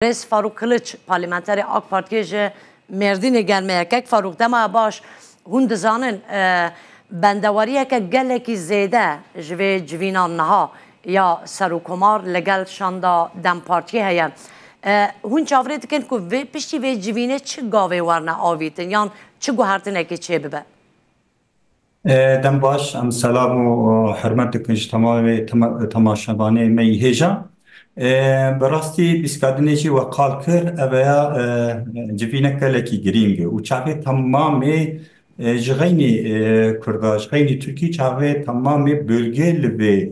رئیس فاروق کلچ پارلمانتری آک پارتیج مردین گرمه که فاروق دما باش هند زانن بندواریه که گله کی زیده جوی جوینان نها یا سروکمار لگل شاندا دم پارتی هیا هون چاورید کن کو پشتی وی جوینه چه گاوی ورنه آویتن یان چه گوهرتنه که چه ببه دم باش ام سلام و حرمت کنش تمام تماشاگان می هجا براستی بیسکادنیجی و قال کر اویا جوینه کلکی گرینگه و چاقی تمام جغینی کرداش جغینی ترکی چاقی تمام بölge لبه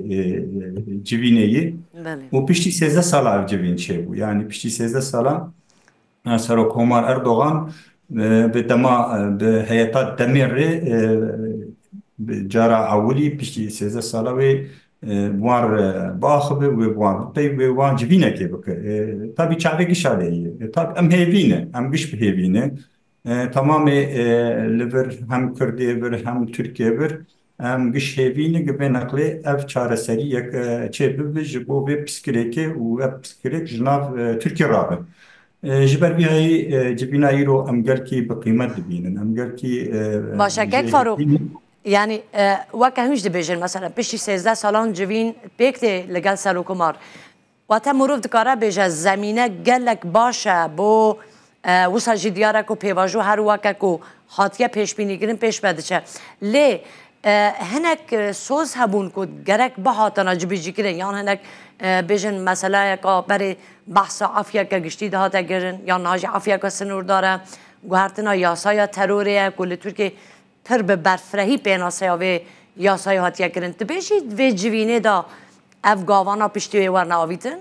جوینه‌ی و پشتی 13 سال اف جوین چه بو yani پشتی 13 سال سروکمار اردوغان به دما به هیئت دمیره جارا اولی پشتی 13 ساله و وار باخبه و وار پی و وان جوینه که بکه tabi çağdaki şadeyi tabi em hevine em güç bir hevine tamamı liver hem Kürdiye bir hem Türkiye bir em güç hevine gibi nakli ev çareseri yak çebi ve bu ve psikolojik ve psikolojik jnav Türkiye rabe جبر بهاي جبنا يرو أم قالكي بقيمة دبينا أم قالكي باشه که فاروق يعني وكا هنج دبيجن مثلا بشي 13 سالان جوين بيكتي لقال سروكمار واتا مروف دكارا بيجا زمينه قالك باشا بو وصا جديارك و بيواجو هر وكا كو خاطيه پیش بینی گرن پیش بدچه لي هناك سوز هبون كو جرك بهاتنا جبيجي كرن يعني هناك بيجن مثلا يكا بري بحث عافية كجشتي ده هاتا جرن يعني ناجي عافية كسنور داره وهرتنا ياسايا تروريه كل تركي ترب برفرهی پیناسه و یاسای هاتیه کرن تبیشید و جوینه دا افغاوانا پشتی ورنه آویتن؟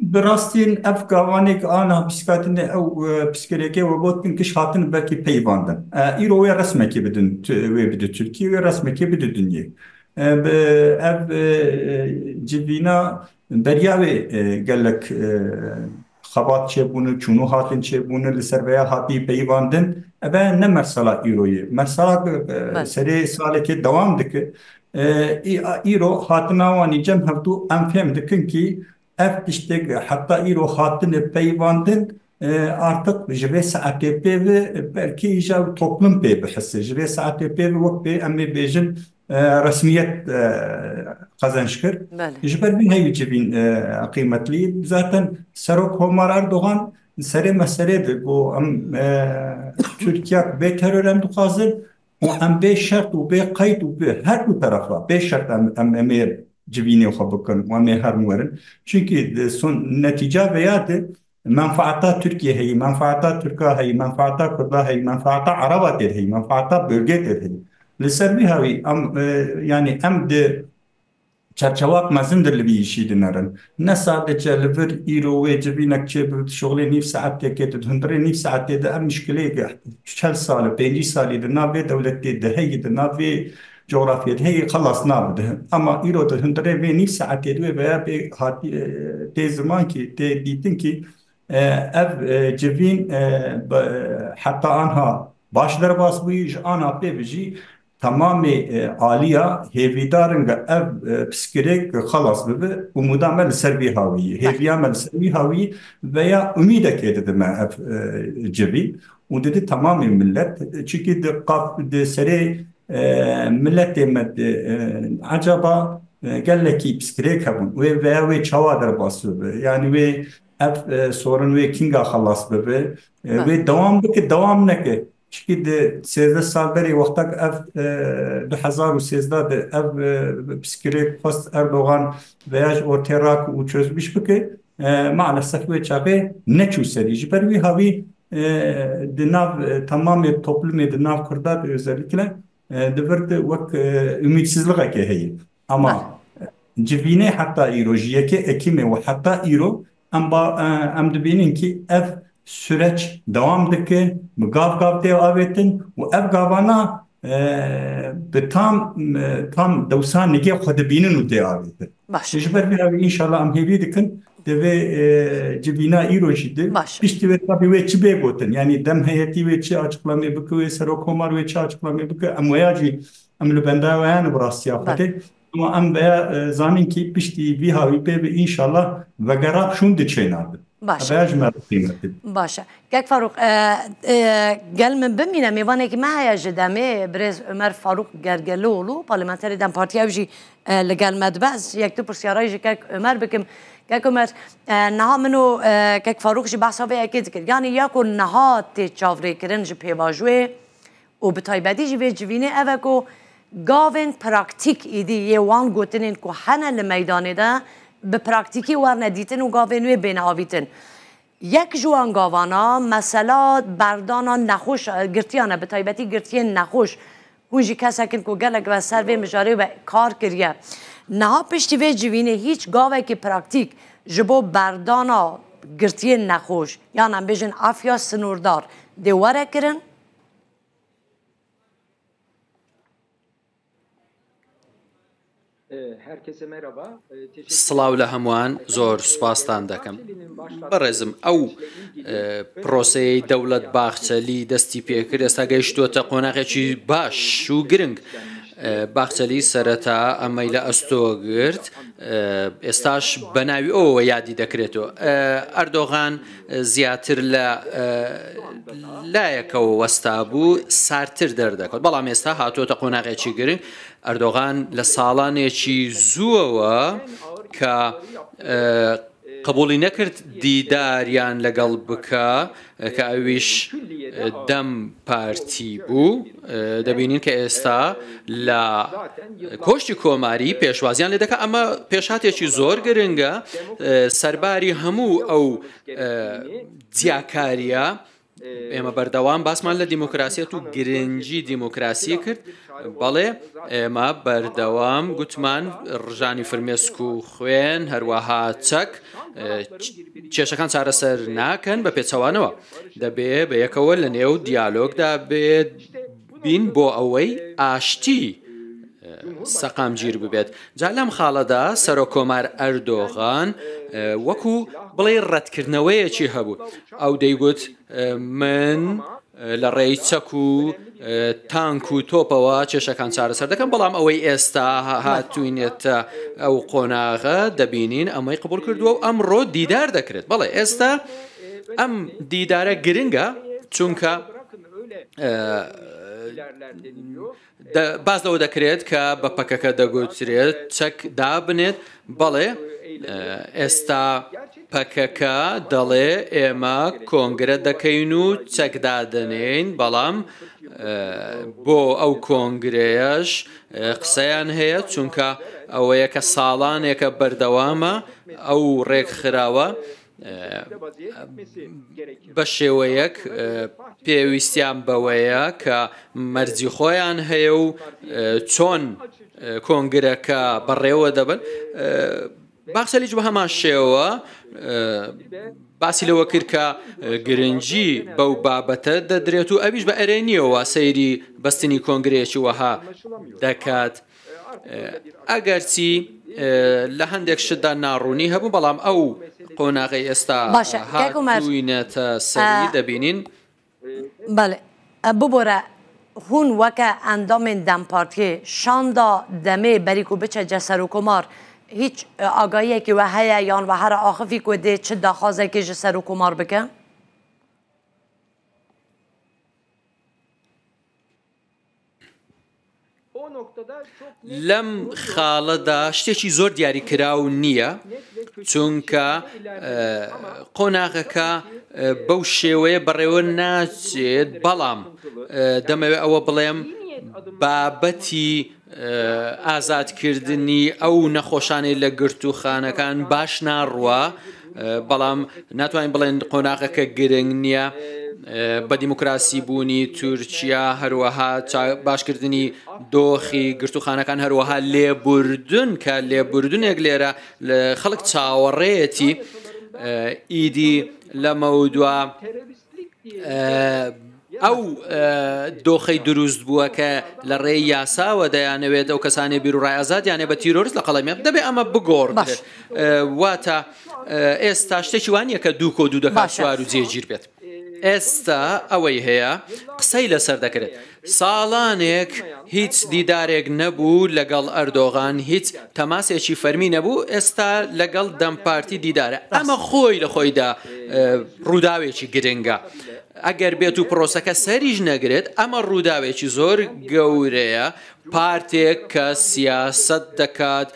براستین افغانیک آنها پسیکاتنه او پسیکولوژی و بودن کش هاتن belki پیواندن ایرو و رسمه کی بدن و بده ترکیه و رسمه کی بده دنیا اف جوینا دریاوی گلک خبات چه چونو هاتن چه لسر ویا هاتی پیواندن ابا نه مرسلا ایروی مرسلا سری ساله که دوام دکه ایرو هاتنا وانی جم هفتو ام فهم دکن ki ev işte hatta İro hattını peyvandın artık jivesi ATP ve belki icabı toplum pey bihisse jivesi ATP ve vakt pey emme bejin resmiyet kazançkır. Jiber bin heyi cibin kıymetli. Zaten Serok Homar Erdoğan seri meseledir. Bu Türkiye ve terör emdukazır. O em beş şart u be kayıt u be her bu tarafa beş şart emir civini xabıkın ve mehar muarın. Çünkü son netice veyadı menfaata Türkiye heyi, menfaata Türkiye heyi, menfaata Kürda heyi, menfaata Araba heyi, menfaata bölge heyi. Lisser bihavi yani em de çerçevak mezindir li bir işi dinlerin. Ne sadece liver iro ve civinek çebir şoğle nif saatte ketit hundre nif saatte de em müşkileye 4 salı 5 salı de nabe devlette de heyi de nabe coğrafyada heyi خلاص nabdı. Ama iro da hundre ve nif saatte de veya bir te zaman ki te ditin ki ev civin hatta anha başlar basbıyız anha pevici tamamı aliya hevidarın ev psikolojik خلاص bebe umudamel serbi haviyi heviyamel serbi haviyi veya ümidek edildi ev cebi o dedi tamamı millet çünkü de seri millet demet acaba gelleki psikolojik habun ve çavadır basıyor yani ve ev sorun ve kinga خلاص bebe ve devam ne ki çünkü de 13 سال beri vaktak ev 2013'da de ev psikolojik post Erdoğan veya ortaya u çözmüş bike maalesef ve çabe ne çözsedi. Jiber bir havi denav tamamı toplum denav Kürtler özellikle deverde vak ümitsizlik ki heyi. Ama civine hatta irojiye ki ekime ve hatta iro am dibinin ki ev süreç devam dike gav devam etin ve ev gavana tam devsan nege xedibinin u devam etin. Jiber bir abi inşallah am hevi dikin ve cibina irojidi pişti ve tabi ve çibe gotin yani dem heyeti ve çi açıklamayı bıkı ve Serokomar ve çi açıklamayı bıkı am veyaci am lübenda ve yani burası yaptı. Ama am veya zanin ki pişti bir havi be inşallah ve garab şun de çeynardı. باشە باشە گەک فاروق گەل من بمینە میوانێکی ما هەیە ji demê birêz Ömer Faruk Gergerlioğlu Parlamenterê Dem Partiya jî li gel me dibez yek du pirsyarayê ji kek Ömer bikim kek Ömer niha min û kek Faruk jî behsa vê yekê dikir yanî ya ku niha tê çavrêkirin ji pêvajoyê û bi taybetî jî vê civînê ev e ku gavên praktîk îdî yê wan gotinên ku hene li meydanê de bi praktîkî werne dîtin û gavên wê bêneavîtin yek ji wan gavana mesela berdana nexweş girtiyan e bi taybetî girtiyên nexweş hûn jî kesekin ku gelek ve ser vê mijarê ve kar kiriye niha piştî vê civînê hîç gavekî praktîk ji bo berdana girtiyên nexweş yan em bêjin afya sinûrdar dê were kirin Herkese merhaba. سڵاو لە هەمووان زۆر سوپاسان دەکەم بەڕێزم ئەو پرۆسەی دەوڵەت باخچەلی دەستی پێکرد ئێستا گەیشتووەتە قۆناغێکی باش و گرنگ باخچەلی سەرەتا ئەمەی لە ئەستۆ گرت ئێستاش بەناوی ئەوەوە یادی دەکرێتەوە ئەردۆغان زیاتر لە لایەکەوە وەستا بوو سارتر دەردەکەوت بەڵام ئێستا هاتووەتە قۆناغێکی گرنگ ئەردۆغان لە ساڵانێکی زووەوە کە قبولی نەکرد دیداریان لەگەڵ بکە کە ئەویش دەم پارتی بوو دەبینین کە ئێستا لە کۆشتی کۆماری پێشوازیان لێ دەکات ئەمە پێشهاتێکی زۆر گرنگە سەرباری هەموو ئەو جیاکاریە ئێمە بەردەوام باسمان لە دیموکراسیەت و گرنگی دیموکراسی کرد بەڵێ ئێمە بەردەوام گوتمان ڕژانی فرمێسک و خوێن هەروەها چەک کێشەکان چارەسەر ناکەن بە پێچەوانەوە دەبێ بە یەکەوە لە نێو دیالۆگدا بێت بین بۆ ئەوەی ئاشتی سەقامگیر ببێت جا لەم خاڵەدا سەرۆکۆمار ئەردۆغان وەکو بڵێ ڕەتکردنەوەیەکی هەبوو ئەو دەیگوت من لە ڕێی چەک و تانک و تۆپەوە کێشەکان چارەسەر دەکەم بەڵام ئەوەی ئێستا هاتوینێتە ئەو قۆناغە دەبینین ئەمەی قبول کردووە و ئەمڕۆ دیدار دەکرێت بەڵێ ئێستا ئەم دیدارە گرنگە چونکە باز لەوە دەکرێت کە بە پەکەکە دەگوترێت چەک دابنێت بەڵێ ئێستا پەکەکە دەڵێ ئێمە کۆنگرە دەکەین و چەک دادنین بەڵام بۆ ئەو کۆنگرەیەش قسەیان هەیە چونکە ئەوەیە کە ساڵانێکە بەردەوامە ئەو ڕێکخراوە بە شێوەیەک پێویستیان بەوەیە کە مەرجی خۆیان هەیە و چۆن کۆنگرەکە بەڕێوە دەبن باخچەلیش بە هەمان شێوە باسی لەوە کرد کە گرنگی بەو بابەتە دەدرێت و ئەویش بە ئەرێنیەوە سەیری بەستنی کۆنگرەیەکی وەها دەکات ئەگەرچی لە هەندێک شتدا ناڕوونی هەبوو بەڵام ئەو قۆناغی ئێستا هاتووینەتە سەری دەبینین بەڵێ ببۆرە هون وەکە ئەندامên دەمپارتiyê şanda demê berî ku biçe ceserokkomar hiç agahiyekî we heye yan ve here axivî ku dê çi daxwazekê ji serokkomar bike لەم خاڵەدا شتێکی زۆر دیاریکراو نییە چونکە قۆناغەکە بەو شێوەیە بەڕێوە ناچێت بەڵام دەمەوێت ئەوە بڵێم بابەتی ئازادکردنی ئەو نەخۆشانەی لە گرتوخانەکان باش ناڕوە بەڵام ناتوانین بڵێن قۆناغەکە گرنگ نییە بە دیموکراسی بوونی تورکیا هەروەها باشکردنی دۆخی گرتوخانەکان هەروەها لێبوردن کە لێبوردنێک لێرە خەڵک چاوەڕێیەتی ئیدی لەمە دووە ئەو دۆخەی دروست بووە کە لە ڕێی یاساوە دەیانەوێت ئەو کەسانی بیرروڕای ئازادیانێ بە تیرۆریست لە قەڵەمیان دەبێت ئەمە بگۆڕێت واتە ئێستا شتێکی وانە کە دوو کۆ دوو دەکات سوار و جێگیر بێت ئێستا ئەوەی هەیە قسەی لەسەر دەکرێت ساڵانێک هیچ دیدارێک نەبوو لەگەڵ ئەردۆغان هیچ تەماسێکی فەرمی نەبوو ئێستا لەگەڵ دەمپارتی دیدارە ئەمە خۆی لە خۆیدا ڕووداوێکی گرنگە ئەگەر بێت و پرۆسەکە سەریش نەگرێت ئەمە ڕووداوێکی زۆر گەورەیە پارتێک کە سیاسەت دەکات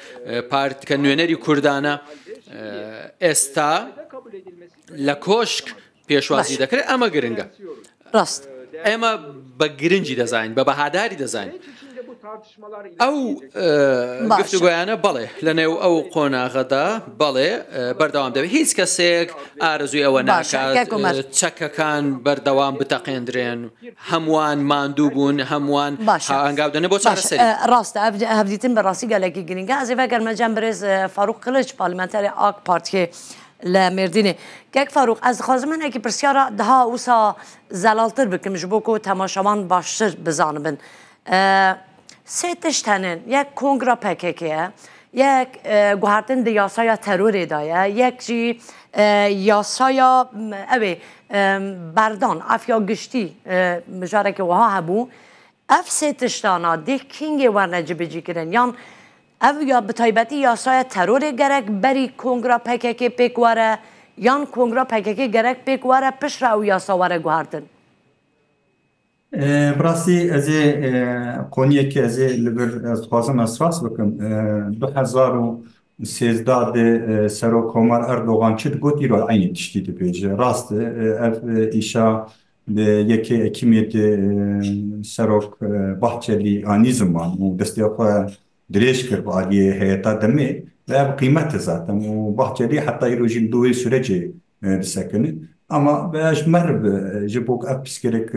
کە نوێنەری کوردانە ئێستا لە کۆشک پێشوازی دەکرێت ئەمە گرنگە ڕاست ئێمە بە گرنگی دەزانین بە بەهاداری دەزانین ئەو گفتوگویانە بەڵێ لە نێو ئەو قۆناغەدا بەڵێ بەردەوام دەبێت هیچ کەسێک ئارزوی ئەوە ناکات چەکەکان بەردەوام بتەقێندرێن هەمووان ماندوو بوون هەمووان هەنگاودنە بۆ چارەسەری ڕاستە هەفدیتن بەڕاستی گەلێکی گرنگە ئەزێڤە گەرمەجان برێز فاروق قلج پارلمانتەری ئاک پارتیێ لە مێردینێ گەک فاروق ئەس دixwazim hinekî pirsyara daha wisa zelaltir bikim ji bo ku temaşevan baştir bizanibin sê tişt henin yek kongra PKK ye yek guhertin di yasaya terorê da ye yek jî yasaya evê berdan ev ya giştî mijarekê wiha hebû ev sê tiştana dê kingê werne cibicîkirin yan ev ya bi taybetî yasaya terorê gerek berî kongra PKK pêk were yan kongra PKK gerek pêk were piştre ew yasa were guhertin براستی از قونیه که از لبر خوازم اسراس بکم 2013 ده سروکومار اردوغان چت گوتی رو عینی تشتی ده بیجه راست اف ایشا یکی اکیمیت سروک بحچلی آنی زمان و دستی اخواه دريش كرب عادي هيئة دمي لا قيمة ذاتهم وبحكي حتى يروجين دوي سورجي بسكن أما باش مرب جبوك أبسكرك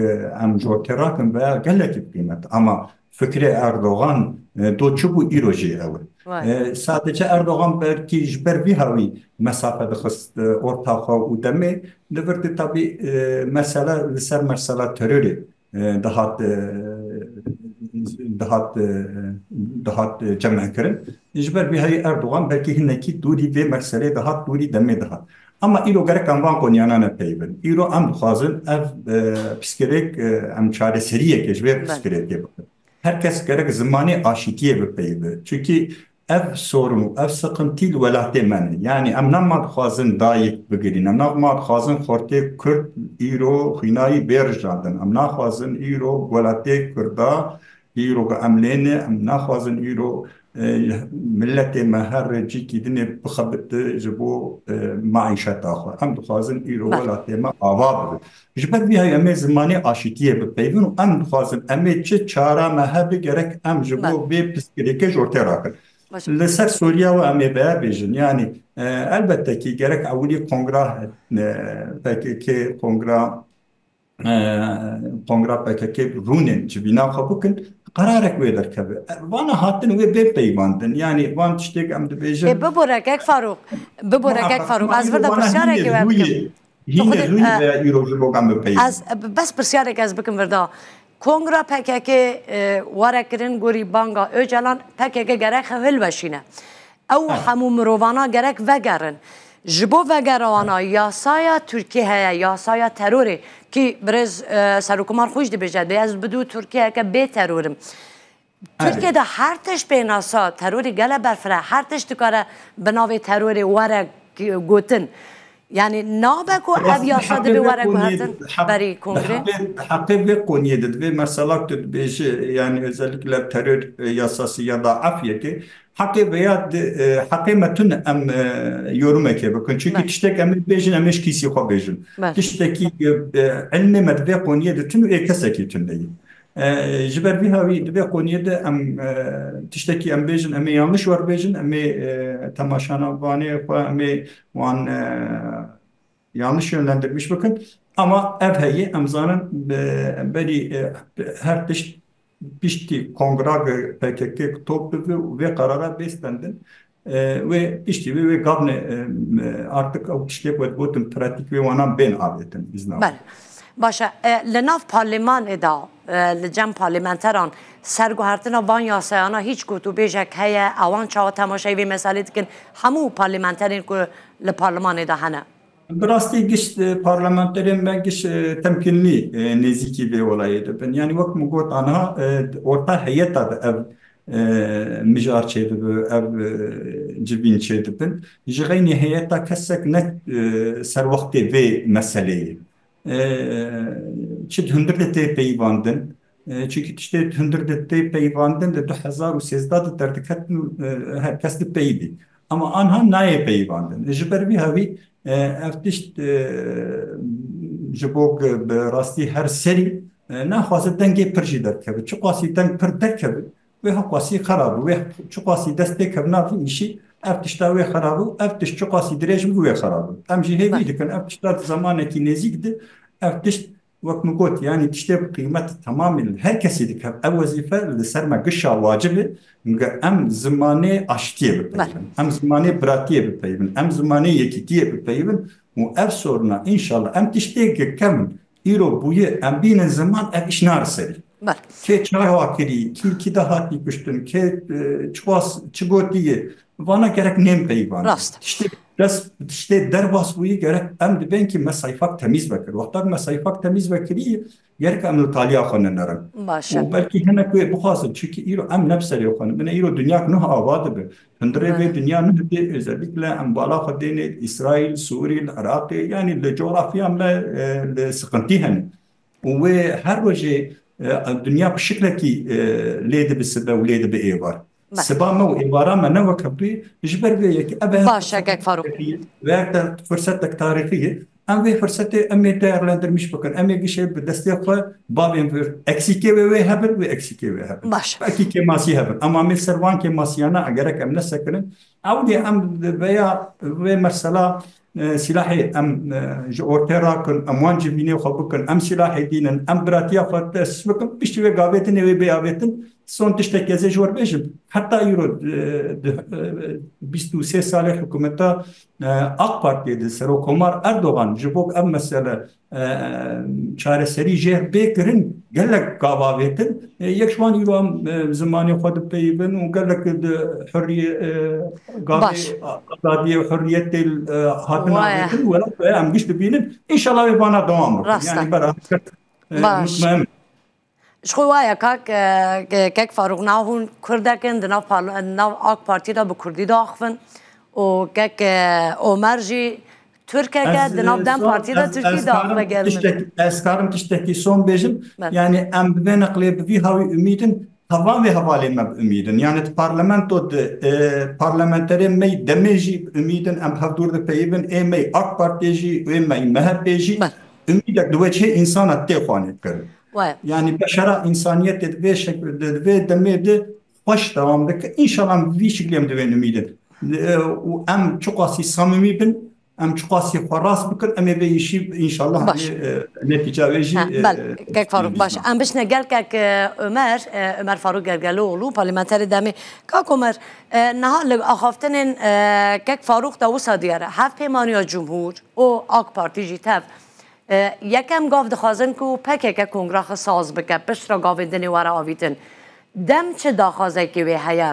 أم جوتراكم بقى قال لك قيمة أما فكرة أردوغان دو تشبو إيروجي أول sadece Erdoğan belki jber bir havi mesafe dixist ortağa u demê divirdi tabii mesela liser mesela terörü dahat cem kirin jber bir havi Erdoğan belki hinekî dûrî vê meselê dahat dûrî demê dahat ama îro gerek em van konyanan ne peybin îro em dixwazin ev pîskerek em çareseriyekê ji vê pîskerekê bikin herkes gerek zimanê aşîtiye bipeybe çünkü ev sorunu, ev sıkıntı velatê me yani em nema dixwazin dayîk bigirîn em nema dixwazin xortê Kurd îro xwînayî bêrijandin em naxwazin îro welatê Kurda îro em lêne em naxwazin îro milletê me her recîkî dinê bixebite ji bo maîşeta xwe em dixwazin îro welatê me ava bibe ji ber vî em ê zimanê aşîtiyê bipeyvin û em dixwazin em ê çi çara me hebe gerek em ji bo vê pîskerêkê ji ortê rakin لسر سوريا و ام بي بيجن يعني البته كي جرك اولي كونغرا PKK كونغرا PKK رونن جبينا خبوكن قرارك ويدر كبه وانا هاتن وي بي بيباندن يعني وان تشتيك ام بيجن ببورك فاروق از فردا برشارك بس برشارك از بكم فردا کنگرا PKK وارکرین گوری بانگا اوجلان PKK گرک هل بشینه او همو مروانا گرک وگرن جبو وگروانا یاسایا ترکیه هیا یاسایا تروری کی برز سرکومار خوش دی بجد از بدو ترکیه که به ترورم ترکیه ده هر تش به ناسا تروری گله برفره هر تش دکاره بناوی تروری وارک گوتن يعني نابكو أبيا صدق ورق وهذا بري كونغري حقيقة كونية دبي مثلا تدبيش يعني ذلك لا ترى ياساسية ضعفية كي حقيقة ما تن أم يورمك بكون çünkü تشتك أم بيجن أمش كيسي خو بيجن تشتكي علم ما دبي كونية دتنو إكسكي تندي جبر بها وي دبي كونية أم تشتكي أم بيجن أم yanlış var بيجن أم tamaşana vani أم وان yanlış yönlendirmiş bakın ama ev heyi emzanın beri her pişti kongra PKK toplu ve karara beslendin ve işte ve gavne artık o işte bu pratik ve ona ben adetim iznam. باشه لناف پارلمان ادا لجم پارلمانتران سرگوهرتنا وان یاسایانا هیچ گوتو بیجک هیا اوان چاو تماشایی وی مسئله کن همو پارلمانترین که لپارلمان ادا هنه براستی گشت پارلمانترین من گشت تمکنی نزیکی به ولایت بن یعنی وقت مگوت آنها orta heyeta ev mijar çedib ev cibin çedibin jigayni heyeta kesek ne ser vakti ve meseleyi çid hündürde peyvandın çünkü işte hündürde peyvandın da 2013 da derdiket herkes de peydi ama anha naye peyvandın jiber bir havi افتشت جبوك براستي هر سري ناخذ دنجي برجي دركب شو قاسي دنج بر دركب وها قاسي خراب وها شو قاسي دستك بنا في شيء افتشتا وها خراب افتش شو قاسي دريج وها خراب امشي هي كان افتشتا زمانك نزيك ده افتشت وقت نقول يعني تشتري قيمة تمام herkes يدك أو وظيفة لسرما قشة واجبة أم زمانة أشتيه بتبين أم زمانة براتيه بتبين أم زمانة يكتيه بتبين وأف صورنا إن شاء الله أم تشتري كم إيرو بويه أم بين الزمان أف إيش نارسري كي تشاهوا كري كي دهاتي كشتن كي تشواس تشغوتيه وانا gerek nem peyvan işte derbas buyu gerek em diben ki mesayfak temiz bekir. Vaktar mesayfak temiz bekiri gerek em Talya xanınlarım. O belki hene koy bu hasıl çünkü İro em nefsel yok xanı. Bana İro dünya nuh avadı be. Hındre ve dünya nuh de özellikle em bala xadene İsrail, Suriye, Irak yani le coğrafya le sıkıntı hani. Ve her roje dünya bu şekilde ki leydi bir sebep ve leydi bir ev var. سبامه وإبارة ما نوى كبري جبر بيك أبها باشا كيك فاروق وقت فرصتك تاريخية أم في فرصتي أمي تايرلاندر مش بكن أمي قشة بدستيقة بابين في أكسيكي وي هبل وأكسيكي وي هبل باشا أكيكي ماسي هبل أما ميل سروان كي ماسيانا أجرك أم نسكن أودي أم بيا ومرسلا سلاحي أم جورتيرا كن أموان جبيني وخبكن أم سلاحي دينن أم براتيا فتس بكن بيشتوي قابتن وي بيابتن son tiştekeze jor bejim. Hatta Euro 23 sale hükümeta AK Parti'de Serokomar Erdoğan jibok em mesela çareseri jeh bekirin gelek gavavetin yekşvan Euro zamanı xwed peybin u gelek hürriye azadiye hürriyet hatin avetin ve em giş dibinin inşallah ve bana devam yani beraber mutmain شخوی وای که فاروق ناهون کرده کن دناو آک پارتی را به کردی داخفن و که عمرجی ترکیه که دناو دم پارتی را ترکی داخفه گرمن اسکارم تشتکی son bejim yani em bi naqliye bi hawi ümidin tavan ve havale me ümidin yani parlamento de parlamentere me demeji ümidin em havdur de peybin me AK Parti'ji me MHP'ji ümidek duveçe insana te xwanet kir yani beşera insaniyet ve şekilde ve demede baş devamındaki inşallah bir şekilde deven ümidin. Em çok asi samimi bin, em çok asi faras bıkın, em be işi inşallah netice veji. Bel, kek Faruk baş. Em bişne gel kek Ömer Faruk Gergeloğlu parlamenter demi. Kak Ömer, nahal axaftenin kek Faruk da wisa diyare. Hev peymaniya Cumhur o AK Parti jitev. یکم گاو دخوازن کو پکه که کنگره ساز بکه پشت را گاو دنی وره آویتن دم چه داخوازه که وی هیا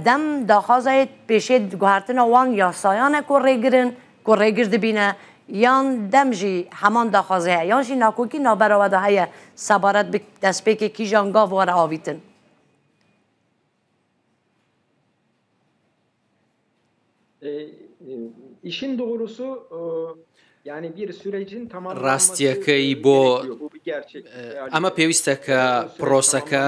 دم داخوازه پیشه گوهرتن وان یا سایانه کو ریگرد بینه یان دم جی همان داخوازه هیا یان جی ناکوکی نابراوده هیا سبارت دست پیکه کی جان گاو وره آویتن işin doğrusu yani bir sürecin ڕاستیەکەی بۆ ئەمە پێویستە کە پرۆسەکە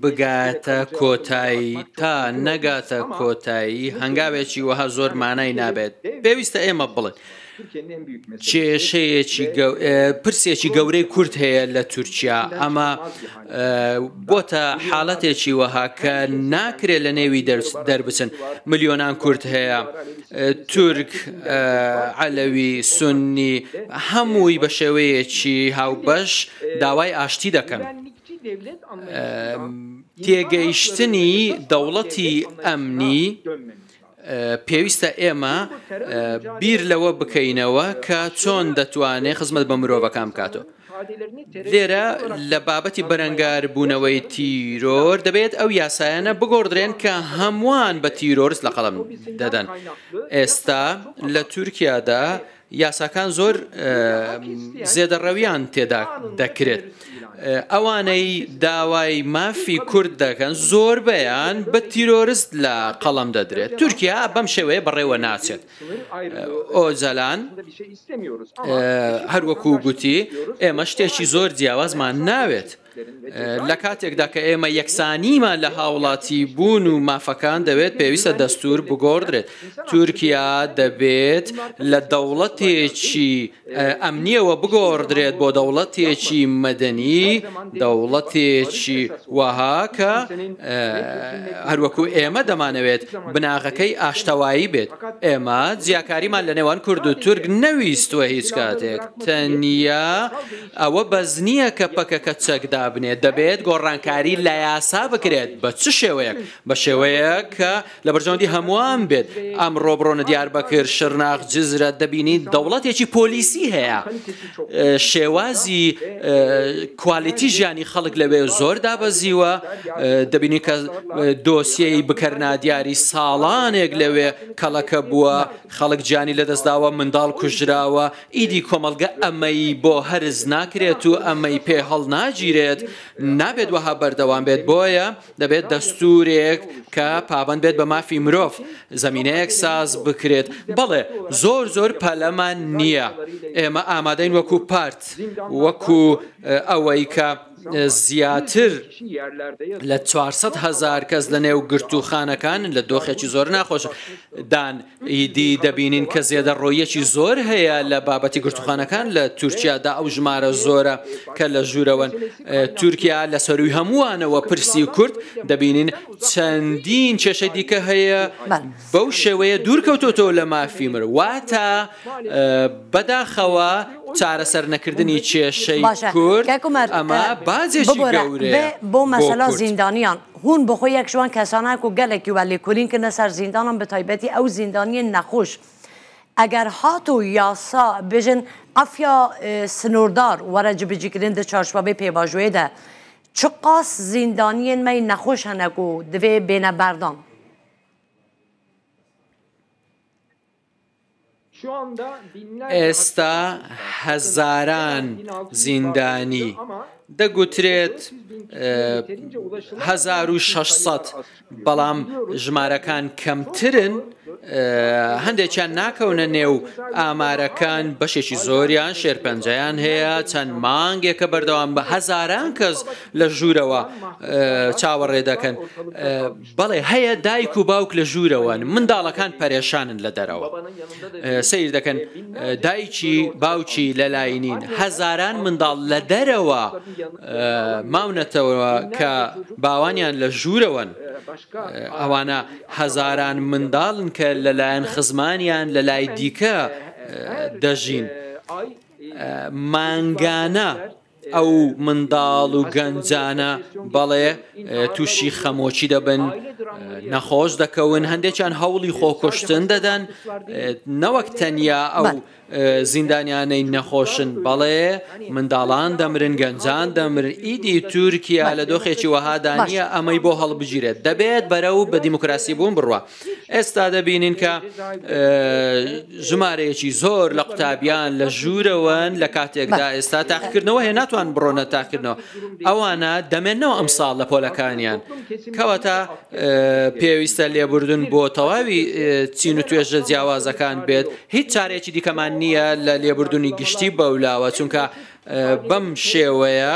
بگاتە کۆتایی تا نەگاتە کۆتایی هەنگاوێکی وەها زۆر مانای نابێت پێویستە ئێمە بڵێن کێشەیەکی پرسێکی گەورەی کورد هەیە لە تورکیا ئەمە بۆتە حاڵەتێکی وەها کە ناکرێت لە نێوی دەربچن ملیۆنان کورد هەیە تورک عەلەوی سونی هەمووی بە شێوەیەکی هاوبەش داوای ئاشتی دەکەن تێگەیشتنی دەوڵەتی ئەمنی پێویستە ئێمە بیر لەوە بکەینەوە کە چۆن دەتوانێت خزمەت بە مرۆڤەکان بکاتەوە لێرە لە بابەتی بەرەنگار بوونەوەی تیرۆر دەبێت ئەو یاسایانە بگۆڕدرێن کە هەمووان بە تیرۆرس لە قەڵم دەدەن ئێستا لە تورکیادا یاساکان زۆر زێدەڕەویان تێدا دەکرێت. ئەوانەی داوای مافی کورد دەکەن زۆربەیان بە تیرۆریست لە قەڵەم دەدرێت. تورکیا بەم شێوەیە بەڕێوە ناچێت. ئۆجەلان هەروەکو گوتی ئێمە شتێکی زۆر جیاوازمان ناوێت. لە کاتێکدا کە ئێمە یەکسانیمان لە هاوڵاتی بوون و مافەکان دەوێت پێویستە دەستور بگۆڕدرێت. تورکیا دەبێت لە دەوڵەتێکی ئەمنیەوە بگۆڕدرێت بۆ دەوڵەتێکی مەدەنی، دەوڵەتێکی وەها کە هەروەکو ئێمە دەمانەوێت بناغەکەی ئاشتەوایی بێت. ئێمە جیاکاریمان لە نێوان کورد و تورک نەویستوە هیچ کاتێک. تەنیا ئەوە بەز نییە کە پەکەکە چەکدا بنێت، دەبێت گۆڕانکاری لە یاسا بکرێت. بە چ شێوەیەک؟ بە شێوەیە کە لە بەرژەوەندی هەمووان بێت. ئەمڕۆ بڕۆنە دیاربەکر، شرناخ، جزرە دەبینیت دەوڵەتێکی پۆلیسی هەیە. شێوازی کوالیتی ژیانی خەڵک لەوێ زۆر دابەزیوە. دەبینی کە دۆسیەی بکەرنادیاری ساڵانێک لەوێ کەڵەکە بووە، خەڵک گیانی لەدەستداوە، منداڵ کوژراوە. ئیدی کۆمەلگە ئەمەی بۆ هەرز ناکرێت و ئەمەی پێ هەڵ ناگیرێت. نابێت وەها بەردەوام بێت. بۆیە دەبێت دەستورێک کە پابەند بێت بە مافی مرۆڤ، زەمینەیەک ساز بکرێت. بەڵێ زۆر پەلەمان نییە. ئێمە ئامادەین وەکو پارت، وەکو ئەوەی کە زیاتر لە 400,000 کەس لە نێو گرتوخانەکان لە دۆخێکی زۆر ناخۆش دان ئیدی دەبینین کە زێدەڕۆیەکی زۆر هەیە لە بابەتی گرتوخانەکان لە تورکیادا. ئەو ژمارە زۆرە کە لە ژوورەوەن. تورکیا لە سەروی هەمووانەوە پرسی کورد دەبینین چەندین کێشەی دیکە هەیە. بەو شێوەیە دوورکەوتۆتەوە لە مافی مرۆڤ. واتە بەداخەوە چارەسەر نەکردنی کێشەی کورد ئەمە بازێکی گەورەیە بۆ مەسەلا زیندانیان. هون بۆ خۆی یەکشوان کەسانەک و گەلێکی وە لێکۆلین کردنە سەر زیندانان بە تایبەتی ئەو زیندانیە نەخۆش. ئەگەر هاتو یاسا بێژن ئەفیا سنووردار وەرە جبجیکردن دە چارچوبەی پێواژوێدا چ قاس زیندانیên me nexweş hene ku divê bêne berdan. ئێستا هەزاران زیندانی دەگوترێت 1600 بەڵام ژمارەکان کەمترن. هەندێکیان ناکەونە نێو ئامارەکان، بەشێکی زۆریان شێرپەنجەیان هەیە. چەند مانگێکە بەردەوام بە هەزاران کەس لە ژوورەوە چاوەڕێ دەکەن. بەڵێ هەیە دایک و باوک لە ژوورەوەن، منداڵەکان پەرێشانن لە دەرەوە سیر دەکەن. دایکی باوکی لەلاینین، هەزاران منداڵ لە دەرەوە ماونەتەوە کە باوانیان لە ژوورەوەن. ئەوانە هەزاران منداڵن کە لەلایەن خزمانیان لە لای دیکە دەژین. مانگانە ئەو منداڵ و گەنجانە بەڵێ تووشی خەمۆکی دەبن، نەخۆش دەکەون، هەندێکیان هەوڵی خۆکوشتن دەدەن، نەوەک تەنیا ئەو زیندانیانەی نەخۆشن، بەڵێ منداڵان دەمرن، گەنجان دەمرن. ئیدی تورکیا لە دۆخێکی وەهادا نییە ئەمەی بۆ هەڵبژیرێت، دەبێت بەرەو بە دیموکراسی بوون بڕوە. ئێستا دەبینین کە ژمارەیەکی زۆر لە قوتابیان لە ژوورەوەن لە کاتێکدا ئێستا تاقیکردنەوە هەیە، ناتوان بڕۆنە تاقیکردنەوە. ئەوانە دەمێنەوە ئەمساڵ لە پۆلەکانیان، کەواتە پێویستە لێبوردن بۆ تەواوی چین و توێژە جیاوازەکان بێت. هیچ چارێکی دیکەمان نییە لە لێبوردنی گشتی بەولاوە، چونکە بەم شێوەیە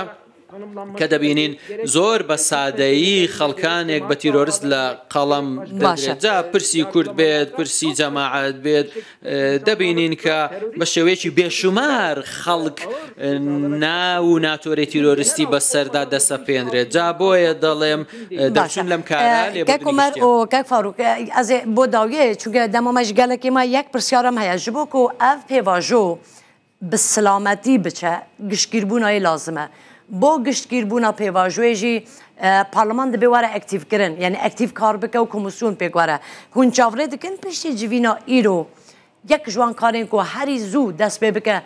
کە دەبینین زۆر بە سادەیی خەڵکانێک بە تیرۆریست لە قەڵەم دەدرێت. جا پرسی کورد بێت، پرسی جەماعەت بێت، دەبینین کە بە شێوەیەکی بێشومار خەڵک ناو و ناتۆرەی تیرۆریستی بەسەردا دەسەپێنرێت. جا بۆیە دەڵێم دەچون لەم کارە لێبوردنی فاروق ئەز بۆ داویێ چونکە دەمەمەش گەلێکی ما یەک پرسیارم هەیە ji bo ku ev pêvajo bi silametî biçe giştgîrbûnayê lazim e. Bo giştgîrbûna pêvajoyê jî parleman dibe were ektîvkirin, yani ektîv kar bike û komîsyon pêk were. Hûn çavrê dikin piştî civîna îro yek ji wan karên ku herî zû dest pê bike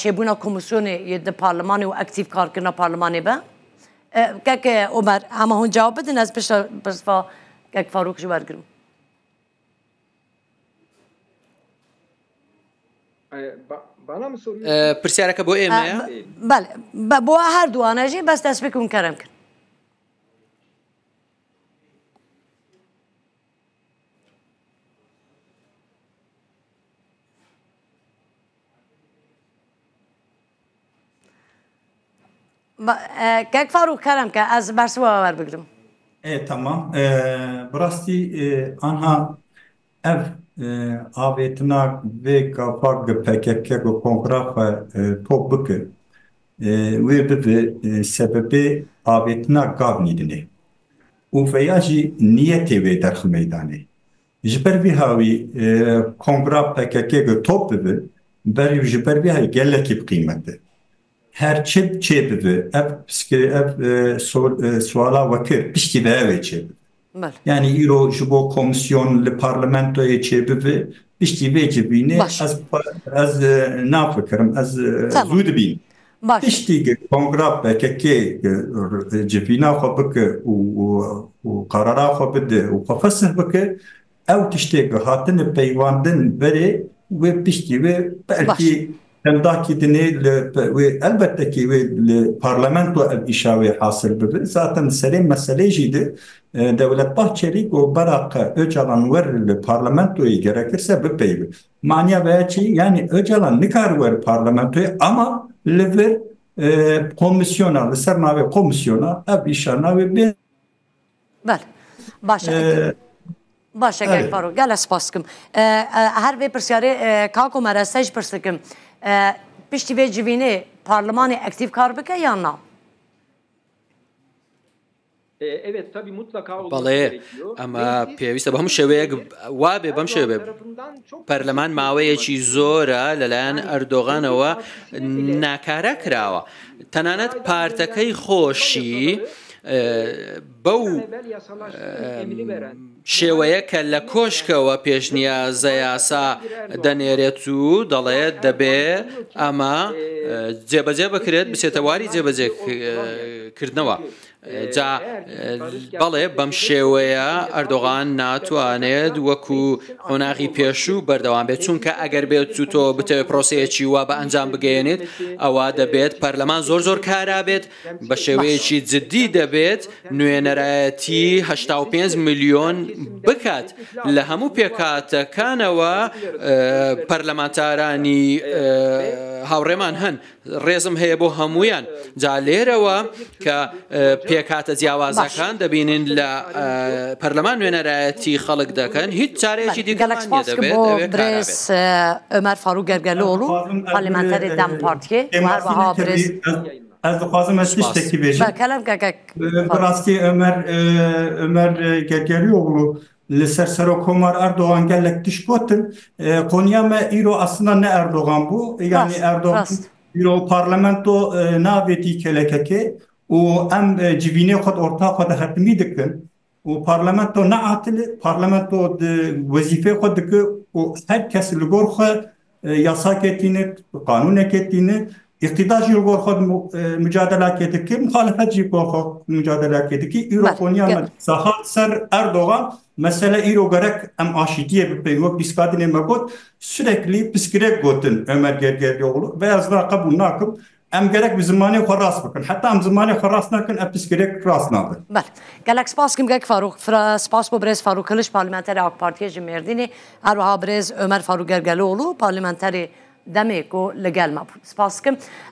çêbûna komîsyonê di parlemanê û ektîv karkirina parlemanê be? Keke Omer hema hûn cewab bidin, ez pirsiva kek Farûq ji wergirim. bana mı soruyorsun? پرسیارەکە بۆ ئێمەیە؟ بەڵێ بۆ هەردووانەژی بەس دەست بکەون کەرم کرد. کەک فاروق کەرم کە ئەس بەرسەوە وەربگرم. Tamam. Burası anha ev avêtina vê gavak PKK kongrafa topbike wê bibe sebebê avêtina gav nîdinê û veya jî niyetê wê derxi meydanê. Ji ber vî hawî kongra PKK top bibe berî ji ber vî hayê gelekî bi qîmet be. Her çê bibe ev suala wekir piştî ve evê çê bibe. Yani îro ji bo komisyon li parlamentoyê çê bibe piştî vê civînê ez nafikirim ez zû dibînim. Piştî kongra PKK civîna xwe bike û qarara xwe bide û xwe fesih bike ew tiştê hatine peywandin berê wê piştî wê belkî Endaki dinê wê elbette ki wê li parlamento ev îşa wê hasil bibe. Zaten serê meselê jî de Devlet Bahçeli û Beraq Öcalan wer li parlamentoyê gerekirse bipeyve. Manya veya çi yani Öcalan nikar wer parlamentoyê ama li vir komisyona li ser navê komisyona ev îşa navê bê. Baş. Başa gel Faruk. Gel spas dikim. Her vê pirsyarê kako me restej pirs dikim. Piştî vê civînê parlemanê aktif kar bike yan na? Evet tabii mutlaka بەڵێ ئەمە پێویستە بە هەموو شێوەیەک وابێ بەم شێوێ پەرلەمان ماوەیەکی زۆرە لەلایەن ئەردۆغانەوە ناکارە کراوە تەنانەت پارتەکەی خۆشی بەو شێوەیە کە لە کۆشکەوە پێشنیازە یاسا دەنێرێت و دەڵێت دەبێ ئەمە جێبەجێ بکرێت بچێتە واری جێبەجێکردنەوە. جا بەڵێ بەم شێوەیە ئەردۆغان ناتوانێت وەکو قۆناغی پێشوو بەردەوام بێت چونکە ئەگەر بێت و تۆ بتەوێت پرۆسەیەکی وا بە ئەنجام بگەێنێت ئەوە دەبێت پەرلەمان زۆر کارا بێت بە شێوەیەکی جددی دەبێت نوێنەرایەتی 85 میلیۆن بکات لە هەموو پێکاتەکانەوە پەرلەمانتارانی هاوڕێمان هەن ڕێزم هەیە بۆ هەمویان جا لێرەوە کە پێکاتە جیاوازەکان دەبینین لە پەرلەمان نوێنەرایەتی خەڵک دەکەن هیچ چارەیەکی دیگەڵمان برێز ئۆمەر فاروق گەرگەلۆڵ پارلمانتەری دەم پارتیێ هەروەها برێز Ez dixwazim ez tiştekî bêjim. Birastî Ömer Gergerlioğlu li ser Serokkomar Erdoğan gelek tişkotin konuya me îro aslında ne Erdoğan bu yani Erdoğan îro parlamento navêtî kelekekê û em civînê xwe orta xwe de hetimî dikin û parlamento neatile parlamento wezîfê xwe dike û her kes li gor xwe yasaketîne qanûneketîne İktidar jî gor xwe mücadelakê dike muhalefet jî gor xwe mücadelakê dike îro konuya me sahat ser Erdoğan mesele îro gerek em aşîtiyê bipeyî wek bîskadinê me got sürekli piskirek gotin Ömer Gergerlioğlu ve ez qebûl nakim em gerek bi zimanê xwe rast bikin heta em zimanê xwe rast nakin em piskirek rast nabin. Gelek spas kim gek Faruk spas bo birêz Faruk Kiliç parlamenterê AK Partiyê ji Mêrdînê herwiha birêz Ömer Faruk Gergerlioğlu parlamenterê demê ku li gel me spas dikim